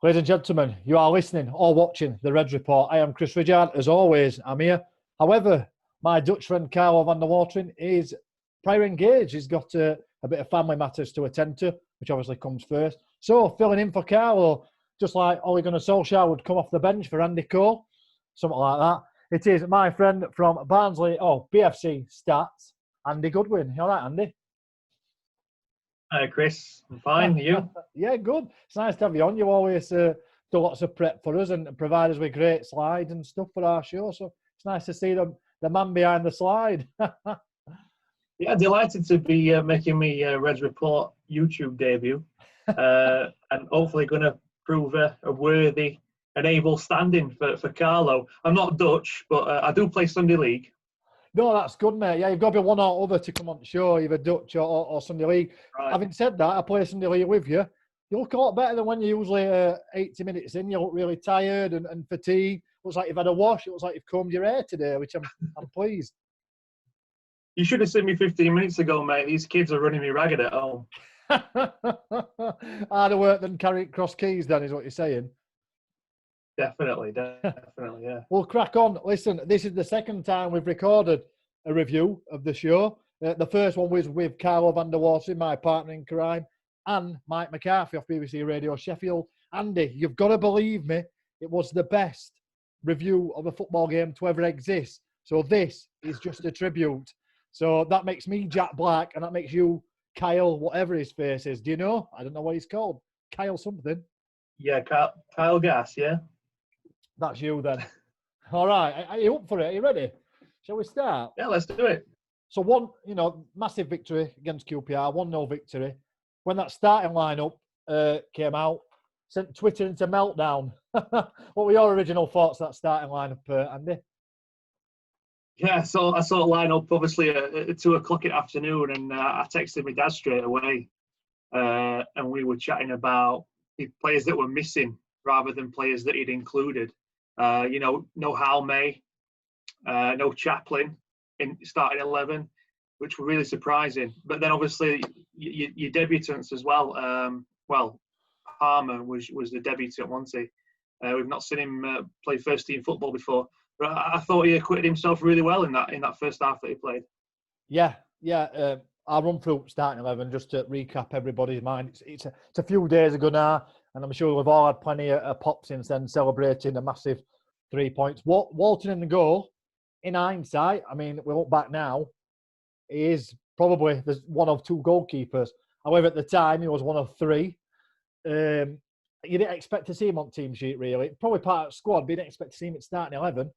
Ladies and gentlemen, you are listening or watching the Reds Report. I am Chris Ridyard. As always, I'm here. However, my Dutch friend Carlo van der Watering is prior engaged. He's got a bit of family matters to attend to, which obviously comes first. So, filling in for Carlo, just like Ole Gunnar Solskjaer would come off the bench for Andy Cole, something like that. It is my friend from Barnsley, BFC Stats, Andy Goodwin. You all right, Andy? Hi, Chris. I'm fine. You? Yeah, good. It's nice to have you on. You always do lots of prep for us and provide us with great slides and stuff for our show. So it's nice to see the man behind the slide. Yeah, delighted to be making me Reds Report YouTube debut, and hopefully going to prove a worthy and able stand-in for Carlo. I'm not Dutch, but I do play Sunday League. No, that's good, mate. Yeah, you've got to be one or other to come on the show, either Dutch or Sunday League. Right. Having said that, I play Sunday League with you. You look a lot better than when you're usually 80 minutes in. You look really tired and fatigued. Looks like you've had a wash. It looks like you've combed your hair today, which I'm pleased. You should have seen me 15 minutes ago, mate. These kids are running me ragged at home. Harder work than carrying cross keys, then, is what you're saying. Definitely, yeah. We'll crack on. Listen, this is the second time we've recorded a review of the show. The first one was with Carlo van der Watering, my partner in crime, and Mike McCarthy off BBC Radio Sheffield. Andy, you've got to believe me, it was the best review of a football game to ever exist. So this is just a tribute. So that makes me Jack Black, and that makes you Kyle, whatever his face is. Do you know? I don't know what he's called. Kyle something. Yeah, Kyle Gass, yeah. That's you then. All right. Are you up for it? Are you ready? Shall we start? Yeah, let's do it. So one, massive victory against QPR, 1-0 victory. When that starting lineup came out, sent Twitter into meltdown. What were your original thoughts of that starting lineup, Andy? Yeah, so I saw the lineup obviously at 2 o'clock in the afternoon, and I texted my dad straight away, and we were chatting about the players that were missing rather than players that he'd included. No Hal May, no Chaplin in starting 11, which were really surprising. But then obviously your debutants as well. Palmer was the debutant, wasn't he? We've not seen him play first team football before. But I thought he acquitted himself really well in that first half that he played. Yeah. I'll run through starting 11 just to recap everybody's mind. It's a few days ago now, and I'm sure we've all had plenty of pops since then, celebrating a massive 3 points. Walton in the goal, in hindsight, I mean, we look back now, he is probably one of 2 goalkeepers. However, at the time, he was one of 3. You didn't expect to see him on team sheet, really. Probably part of the squad, but you didn't expect to see him at starting 11.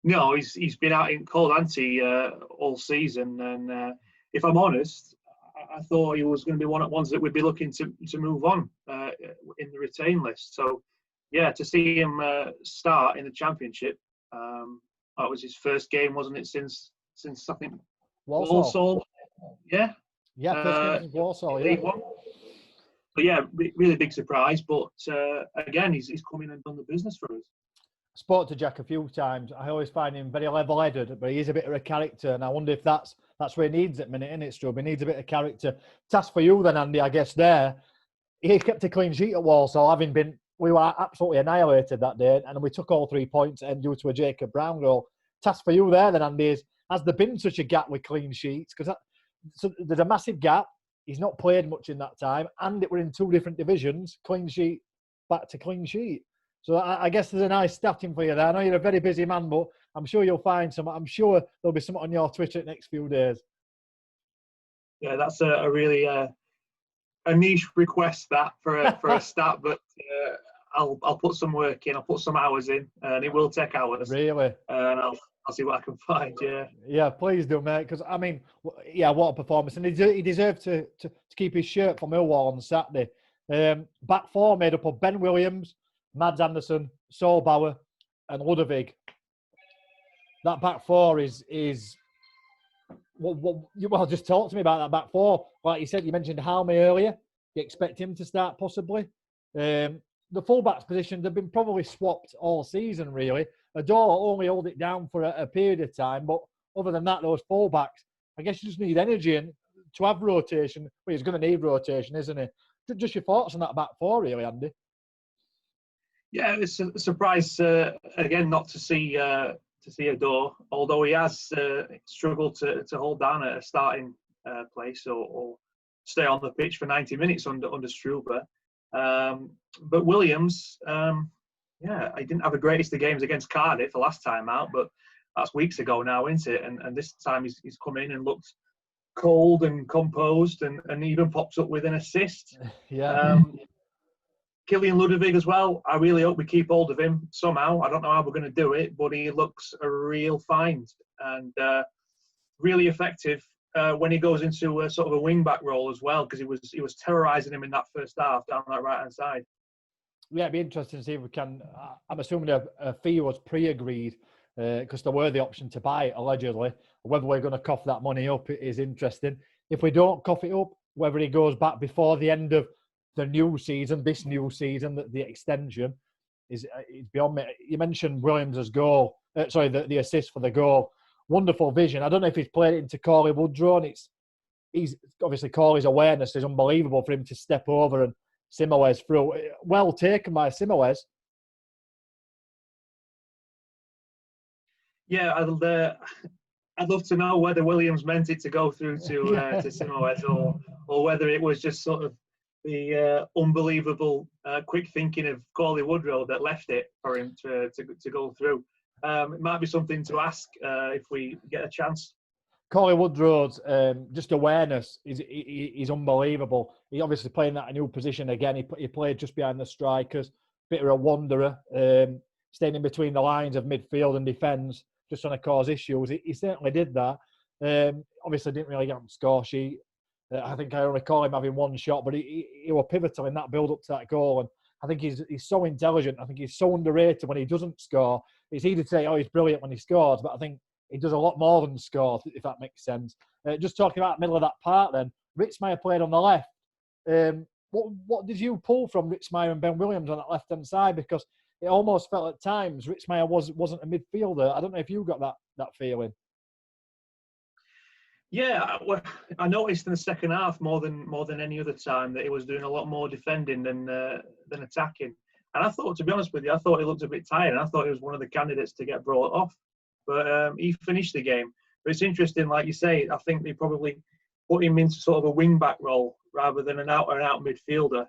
No, he's been out in cold ante all season, and if I'm honest, I thought he was going to be one of the ones that we'd be looking to move on in the retain list. So, yeah, to see him start in the Championship, that was his first game, wasn't it? Since I think Walsall. Yeah. Yeah, first game since Walsall. Yeah. But yeah, really big surprise. But again, he's come in and done the business for us. I spoke to Jack a few times. I always find him very level-headed, but he is a bit of a character, and I wonder if that's where he needs at the minute, isn't it, Strub? He needs a bit of character. Task for you then, Andy, I guess there. He kept a clean sheet at Walsall, we were absolutely annihilated that day, and we took all 3 points and due to a Jacob Brown goal. Task for you there then, Andy, is, has there been such a gap with clean sheets? Because there's a massive gap. He's not played much in that time, and we're in 2 different divisions, clean sheet, back to clean sheet. So I guess there's a nice starting for you there. I know you're a very busy man, but I'm sure you'll find some. I'm sure there'll be something on your Twitter in the next few days. Yeah, that's a really a niche request that for a stat, but I'll put some work in. I'll put some hours in, and it will take hours. Really? And I'll see what I can find. Yeah. Yeah, please do, mate. Because I mean, yeah, what a performance, and he deserved to keep his shirt from Millwall on Saturday. Back 4 made up of Ben Williams, Mads Anderson, Saul Bauer, and Ludovic. That back 4 is well, just talk to me about that back 4. Like you said, you mentioned Halme earlier. You expect him to start possibly. The fullbacks position, they've been probably swapped all season, really. Adore only hold it down for a period of time, but other than that, those fullbacks, I guess you just need energy and to have rotation. Well, he's going to need rotation, isn't he? Just your thoughts on that back four, really, Andy. Yeah, it's a surprise again not to see Adore, although he has struggled to hold down a starting place or stay on the pitch for 90 minutes under Struber. But Williams, he didn't have the greatest of games against Cardiff the last time out, but that's weeks ago now, isn't it? And this time he's come in and looked cold and composed and even pops up with an assist. Yeah. Killian Ludwig as well. I really hope we keep hold of him somehow. I don't know how we're going to do it, but he looks a real find and really effective when he goes into a sort of a wing-back role as well, because he was terrorising him in that first half down that right-hand side. Yeah, it'd be interesting to see if we can. I'm assuming a fee was pre-agreed because there were the option to buy it, allegedly. Whether we're going to cough that money up is interesting. If we don't cough it up, whether he goes back before the end of the new season, the extension, is beyond me. You mentioned Williams' goal, the assist for the goal. Wonderful vision. I don't know if he's played it into Corley Woodrow, and he's obviously Corley's awareness is unbelievable for him to step over and Simawes through. Well taken by Simawes. Yeah, I'd love to know whether Williams meant it to go through to Simawes or whether it was just sort of the unbelievable quick thinking of Corley Woodrow that left it for him to go through. It might be something to ask if we get a chance. Corley Woodrow's just awareness is unbelievable. He obviously playing that new position again. He played just behind the strikers, bit of a wanderer, staying in between the lines of midfield and defence, just trying to cause issues. He certainly did that. Obviously didn't really get on the score sheet. I think I only recall him having one shot, but he was pivotal in that build-up to that goal. And I think he's so intelligent. I think he's so underrated when he doesn't score. It's easy to say, oh, he's brilliant when he scores, but I think he does a lot more than score, if that makes sense. Just talking about the middle of that part then, Ritzmaier played on the left. What did you pull from Ritzmaier and Ben Williams on that left-hand side? Because it almost felt at times Ritzmaier wasn't a midfielder. I don't know if you got that feeling. Yeah, I noticed in the second half more than any other time that he was doing a lot more defending than attacking. And I thought, to be honest with you, I thought he looked a bit tired. And I thought he was one of the candidates to get brought off. But he finished the game. But it's interesting, like you say, I think they probably put him into sort of a wing-back role rather than an out-and-out midfielder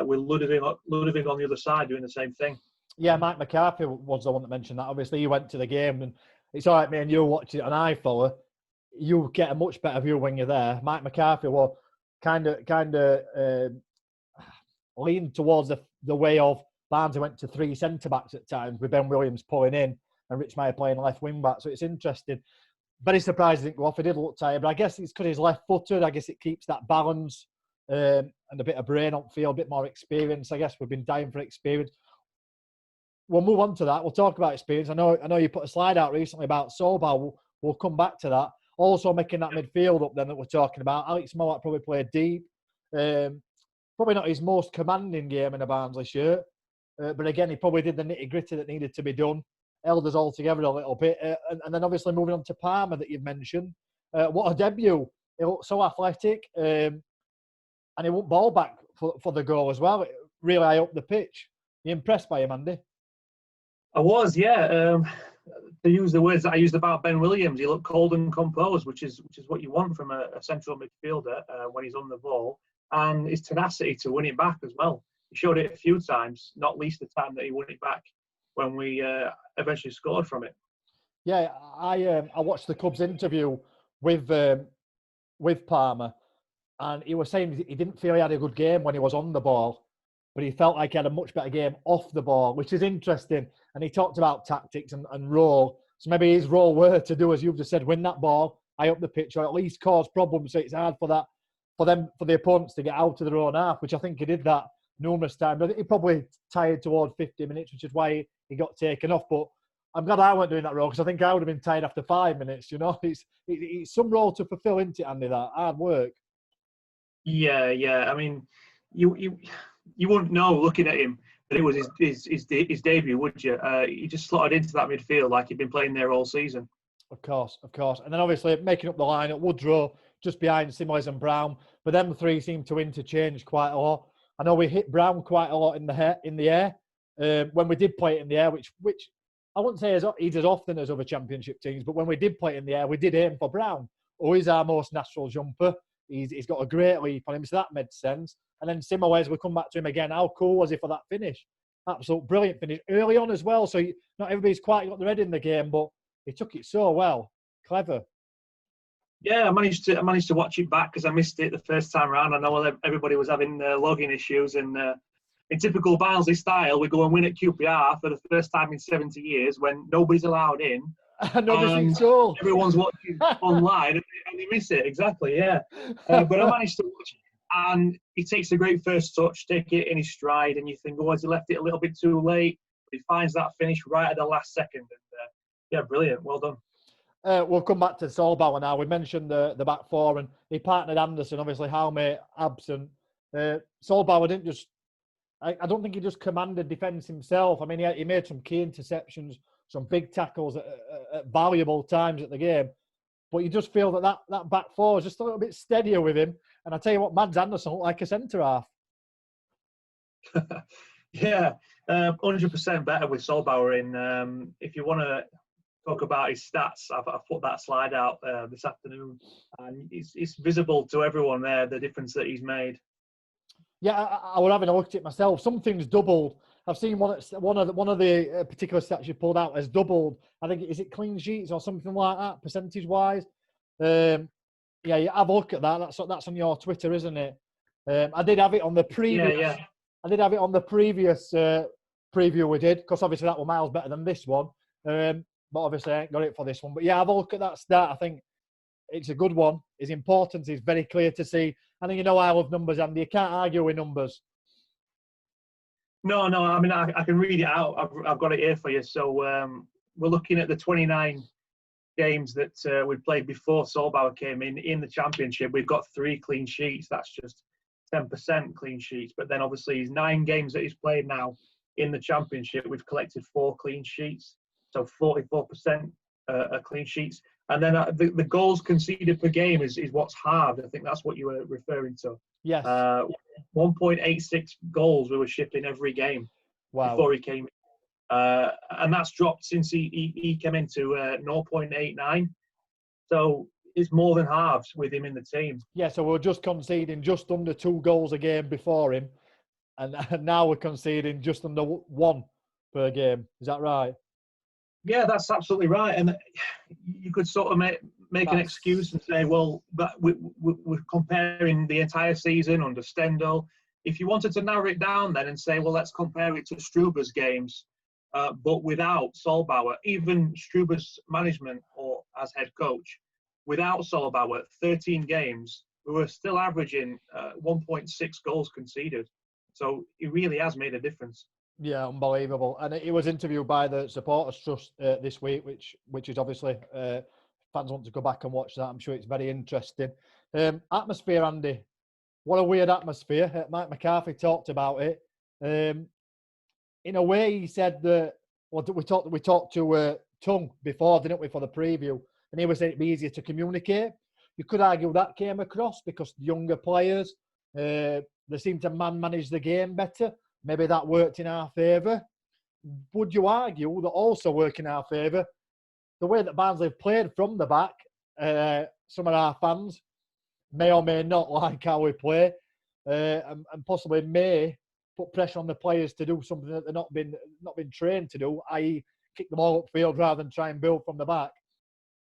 with Ludwig on the other side doing the same thing. Yeah, Mike McCarthy was the one that mentioned that. Obviously, he went to the game, and it's all right, me and you watch it on iFollow. You get a much better view when you're there. Mike McCarthy will kind of lean towards the way of Barnsley went to three centre-backs at times, with Ben Williams pulling in and Ritzmaier playing left wing-back. So it's interesting. Very surprised he didn't go off. He did look tired, but I guess it's because he's left-footed. I guess it keeps that balance and a bit of brain on field, a bit more experience. I guess we've been dying for experience. We'll move on to that. We'll talk about experience. I know you put a slide out recently about Sobal. We'll come back to that. Also making that midfield up then that we're talking about. Alex Mowatt probably played deep. Probably not his most commanding game in a Barnsley shirt. But again, he probably did the nitty-gritty that needed to be done. Held us all together a little bit. And then obviously moving on to Palmer that you've mentioned. What a debut. He looked so athletic. And he went ball back for the goal as well. Really high up the pitch. You impressed by him, Andy? I was, yeah. To use the words that I used about Ben Williams, he looked cold and composed, which is what you want from a central midfielder when he's on the ball, and his tenacity to win it back as well. He showed it a few times, not least the time that he won it back when we eventually scored from it. Yeah, I watched the club's interview with Palmer, and he was saying he didn't feel he had a good game when he was on the ball, but he felt like he had a much better game off the ball, which is interesting. And he talked about tactics and role. So maybe his role were to do, as you've just said, win that ball high up the pitch, or at least cause problems. So it's hard for the opponents to get out of their own half, which I think he did that numerous times. I think he probably tired toward 50 minutes, which is why he got taken off. But I'm glad I weren't doing that role, because I think I would have been tired after 5 minutes. You know, it's some role to fulfil, isn't it, Andy? That hard work. Yeah. I mean, you wouldn't know looking at him that it was his debut, would you? He just slotted into that midfield like he'd been playing there all season. Of course. And then obviously making up the line at Woodrow, just behind Simawes and Brown. But them three seem to interchange quite a lot. I know we hit Brown quite a lot in the air when we did play it in the air, which I wouldn't say he's as often as other Championship teams, but when we did play it in the air, we did aim for Brown. Oh, he's our most natural jumper. He's got a great leap on him, so that made sense. And then similarly, as we come back to him again, how cool was he for that finish? Absolute brilliant finish early on as well. So not everybody's quite got their head in the game, but he took it so well. Clever. Yeah, I managed to watch it back because I missed it the first time around. I know everybody was having login issues, and in typical Barnsley style, we go and win at QPR for the first time in 70 years when nobody's allowed in. Another goal. Everyone's watching online and they miss it. Exactly, yeah. But I managed to watch it, and he takes a great first touch, take it in his stride, and you think, oh, has he left it a little bit too late? But he finds that finish right at the last second. And yeah, brilliant. Well done. We'll come back to Solbauer now. We mentioned the back four, and he partnered Anderson. Obviously, Halme absent. Solbauer didn't just. I don't think he just commanded defence himself. I mean, he made some key interceptions, some big tackles at valuable times at the game. But you just feel that back four is just a little bit steadier with him. And I tell you what, Mads Anderson looked like a centre half. Yeah, 100% better with Solbauer in. If you want to talk about his stats, I've put that slide out this afternoon, and it's visible to everyone there the difference that he's made. Yeah, I was having a look at it myself. Something's doubled. I've seen one of the particular stats you pulled out has doubled. I think is it clean sheets or something like that, percentage wise. Yeah, have a look at that. That's on your Twitter, isn't it? I did have it on the previous. Yeah. I did have it on the previous preview we did, because obviously that was miles better than this one. But obviously I ain't got it for this one. But yeah, have a look at that stat. I think it's a good one. His importance is very clear to see. I think you know I love numbers, Andy. You can't argue with numbers. No. I mean, I can read it out. I've got it here for you. So we're looking at the 29 games that we played before Solbauer came in the Championship. We've got 3 clean sheets. That's just 10% clean sheets. But then obviously his 9 games that he's played now in the Championship, we've collected 4 clean sheets. So 44% are clean sheets. And then the goals conceded per game is what's halved. I think that's what you were referring to. Yes. 1.86 goals we were shipping every game before he came in. And that's dropped since he came into 0.89. So it's more than halves with him in the team. Yeah, so we're just conceding just under 2 goals a game before him. And now we're conceding just under 1 per game. Is that right? Yeah, that's absolutely right. And you could sort of make an excuse and say, well, that we're comparing the entire season under Stendhal. If you wanted to narrow it down then and say, well, let's compare it to Struber's games, but without Solbauer, even Struber's management or as head coach, without Solbauer, 13 games, we were still averaging 1.6 goals conceded. So he really has made a difference. Yeah, unbelievable. And he was interviewed by the Supporters Trust this week, which is obviously fans want to go back and watch that. I'm sure it's very interesting. Atmosphere, Andy. What a weird atmosphere. Mike McCarthy talked about it. In a way, he said that. Well, we talked to Tung before, didn't we, for the preview? And he was saying it'd be easier to communicate. You could argue that came across because the younger players they seem to manage the game better. Maybe that worked in our favour. Would you argue that also worked in our favour the way that Barnsley have played from the back? Some of our fans may or may not like how we play, and possibly may put pressure on the players to do something that they've not been trained to do, i.e., kick the ball upfield rather than try and build from the back.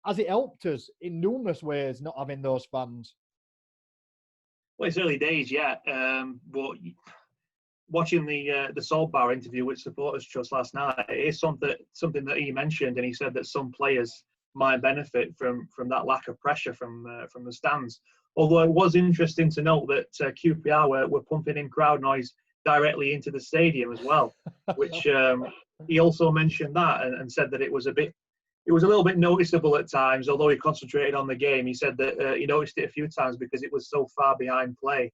Has it helped us in numerous ways not having those fans? Well, it's early days yet, but watching the Solbauer interview with Supporters Trust last night, it is something that he mentioned, and he said that some players might benefit from that lack of pressure from the stands. Although it was interesting to note that QPR were pumping in crowd noise directly into the stadium as well, which he also mentioned that and said that it was a little bit noticeable at times. Although he concentrated on the game, he said that he noticed it a few times because it was so far behind play.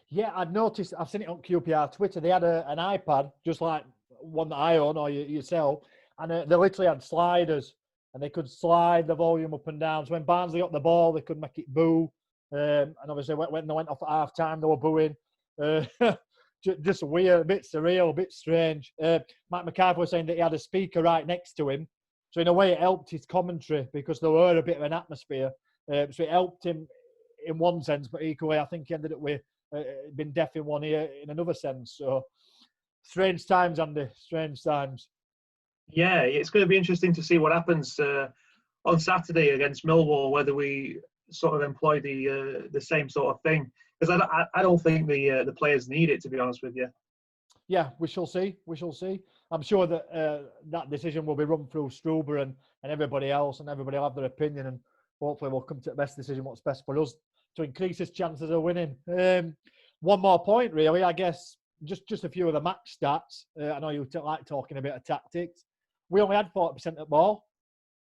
Yeah, I've noticed. I've seen it on QPR Twitter. They had an iPad, just like one that I own or yourself, and they literally had sliders, and they could slide the volume up and down. So when Barnsley got the ball, they could make it boo. And obviously, when they went off at half time, they were booing. Just weird, a bit surreal, a bit strange. Mike McCarthy was saying that he had a speaker right next to him. So in a way, it helped his commentary because there were a bit of an atmosphere. So it helped him in one sense, but equally, I think he ended up with being deaf in one ear in another sense. So strange times, Andy, strange times. Yeah, it's going to be interesting to see what happens on Saturday against Millwall, whether we sort of employ the same sort of thing. Because I don't think the players need it, to be honest with you. Yeah, we shall see. We shall see. I'm sure that that decision will be run through Struber and everybody else, and everybody will have their opinion, and hopefully we'll come to the best decision, what's best for us to increase his chances of winning. One more point, really, I guess, just a few of the match stats. I know you like talking a bit of tactics. We only had 40% at ball,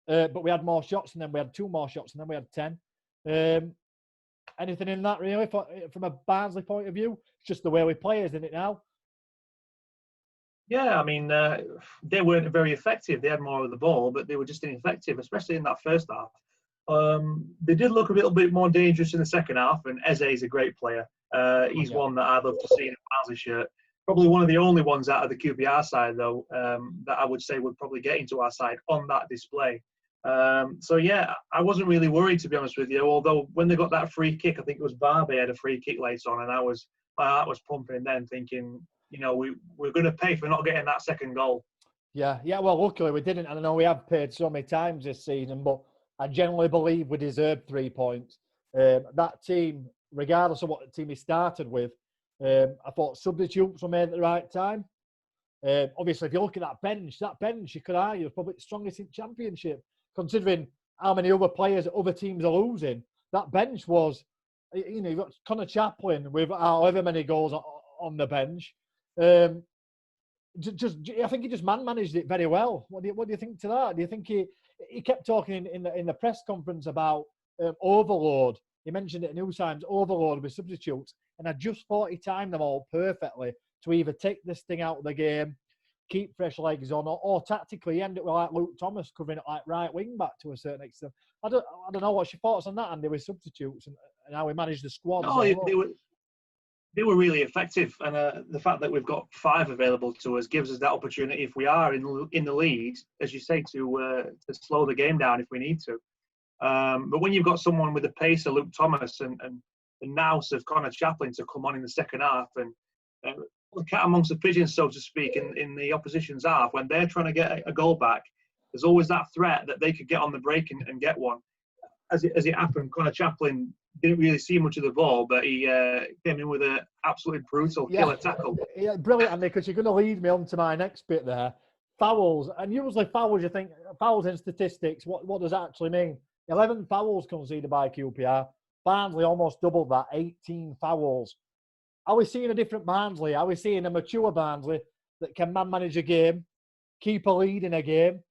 but we had more shots, and then we had 2 more shots, and then we had 10. Anything in that, really, from a Barnsley point of view? It's just the way we play, isn't it, now? Yeah, I mean, they weren't very effective. They had more of the ball, but they were just ineffective, especially in that first half. They did look a little bit more dangerous in the second half, and Eze is a great player. He's one that I'd love to see in a Barnsley shirt. Probably one of the only ones out of the QPR side, though, that I would say would probably get into our side on that display. So, yeah, I wasn't really worried, to be honest with you, although when they got that free kick, I think it was Barbe had a free kick later on, and my heart was pumping then, thinking, you know, we're going to pay for not getting that second goal. Yeah. Well, luckily we didn't. And I know we have paid so many times this season, but I generally believe we deserved 3 points. That team, regardless of what the team he started with, I thought substitutes were made at the right time. Obviously, if you look at that bench, you could argue is probably the strongest in the Championship, considering how many other players other teams are losing. That bench was, you know, you've got Connor Chaplin with however many goals on the bench. I think he just managed it very well. What do you think to that? Do you think he kept talking in the press conference about overload? He mentioned it in News Times, overload with substitutes, and I just thought he timed them all perfectly to either take this thing out of the game, keep fresh legs on, or tactically end it with like Luke Thomas covering it like right wing back to a certain extent. I don't know what's your thoughts on that, Andy, with substitutes and how we managed the squad. No, they were really effective, and the fact that we've got 5 available to us gives us that opportunity, if we are in the lead, as you say, to slow the game down if we need to. But when you've got someone with the pace of Luke Thomas and the nous of Connor Chaplin to come on in the second half and the cat amongst the pigeons, so to speak, in the opposition's half, when they're trying to get a goal back, there's always that threat that they could get on the break and get one. As it happened, Connor Chaplin didn't really see much of the ball, but he came in with an absolutely brutal killer tackle. Yeah, brilliant, Andy, because you're going to lead me on to my next bit there. Fouls, and usually fouls, you think, fouls in statistics, what does that actually mean? 11 fouls conceded by QPR. Barnsley almost doubled that, 18 fouls. Are we seeing a different Barnsley? Are we seeing a mature Barnsley that can manage a game, keep a lead in a game,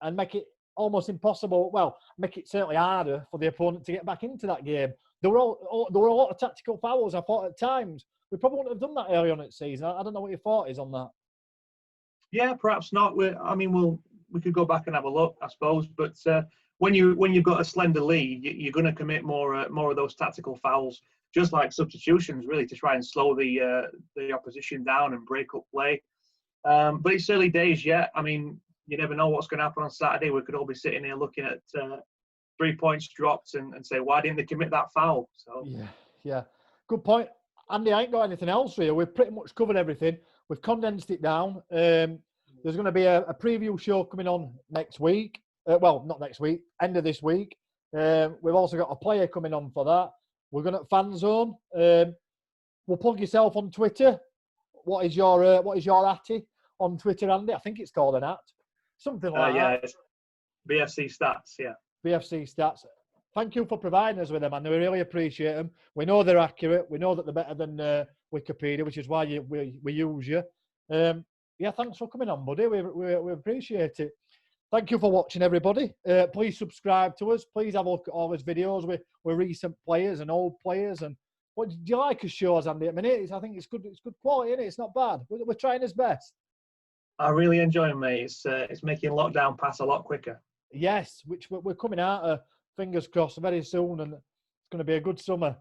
and make it almost impossible, well, make it certainly harder for the opponent to get back into that game? There were a lot of tactical fouls, I thought, at times. We probably wouldn't have done that early on in the season. I don't know what your thought is on that. Yeah, perhaps not. We could go back and have a look, I suppose. But when you've got a slender lead, you're going to commit more of those tactical fouls, just like substitutions, really, to try and slow the opposition down and break up play. But it's early days yet. I mean, you never know what's going to happen on Saturday. We could all be sitting here looking at 3 points dropped and say, why didn't they commit that foul? So yeah, good point, Andy. I ain't got anything else here. We've pretty much covered everything. We've condensed it down. There's going to be a preview show coming on next week. Well, not next week, end of this week. We've also got a player coming on for that. We're going to Fan Zone. We'll plug yourself on Twitter. What is your atty on Twitter, Andy? I think it's called an at. Something like that. It's BFC Stats, yeah. BFC Stats. Thank you for providing us with them, and we really appreciate them. We know they're accurate. We know that they're better than Wikipedia, which is why we use you. Yeah, thanks for coming on, buddy. We appreciate it. Thank you for watching, everybody. Please subscribe to us. Please have a look at all his videos with recent players and old players. And what do you like his shows, Andy? At the minute, I think it's good. It's good quality, isn't it? It's not bad. We're trying his best. I really enjoy him, mate. It's making lockdown pass a lot quicker. Yes, which we're coming out of, fingers crossed, very soon, and it's going to be a good summer.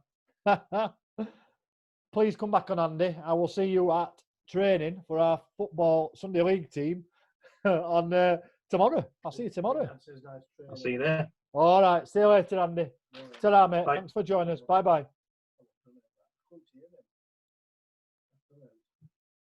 please come back on, Andy. I will see you at training for our football Sunday League team on tomorrow. I'll see you tomorrow. I'll see you there. All right. See you later, Andy. Ta-ra, mate. Bye. Thanks for joining us. Bye-bye.